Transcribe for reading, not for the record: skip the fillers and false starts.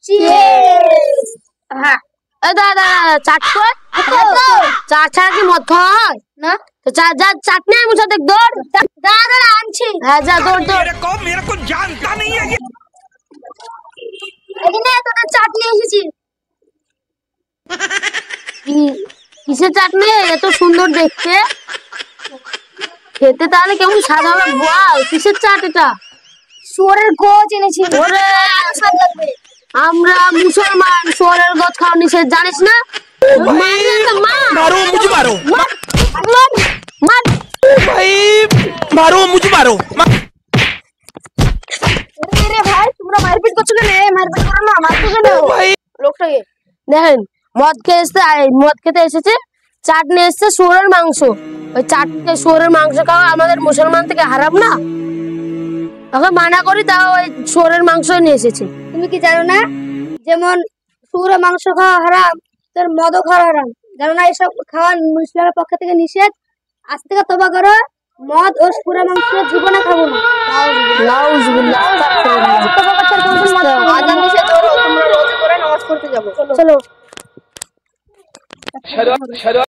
Cheers. হ্যাঁ দাদা চাট কর চাট ছাড়া কি মদ খাওয়া হয় না তো যা চাটনি আমি সাথে দৌড় দাদা আনছি। হ্যাঁ যা দৌড় দৌড় मेरे को जानता नहीं है ये। এখানে তোদের চাটনি এসেছি। কিসের চাটনি এত সুন্দর দেখতে খেতে তাহলে কেমন সাদা হবে বল কিসের চাট এটা শুয়োরের গোছ এনেছি। ওরে স্বাদ লাগবে। আমরা মুসলমান শুয়োরের গোছ খাওয়া নিষেধ জানিস না মারলে তো মার मारो मुझे मारो মার মার মার भाई मारो मुझे मारो রে ভাই তোমরা মারপিট করছো কেন? মারপিট করো না, মারছো কেন भाई লোকটাকে? দেখেন মদ খেতে এসেছে চাটনি এসছে শুয়োরের মাংস ওই চাটনি শুয়োরের মাংস খাওয়া আমাদের মুসলমান থেকে হারাম না ওকে মানা করি তাও ওই শুয়োরের মাংস নিয়ে এসেছে তুমি কি জানো না যেমন শুয়োরের মাংস খাওয়া হারাম তোর মদও খাওয়া হারাম? জানো না এসব খাওয়া মুসলিমের পক্ষ থেকে নিষেধ। আজ থেকে তওবা করো, মদ ও শুয়োরের মাংস জীবনে খাবো না। নাউজুবিল্লাহ তওবা করতে আর কোনদিন মদ খাবো না। আজান দিছে তো তোমরা রোজা করে নামাজ পড়তে যাবো। চলো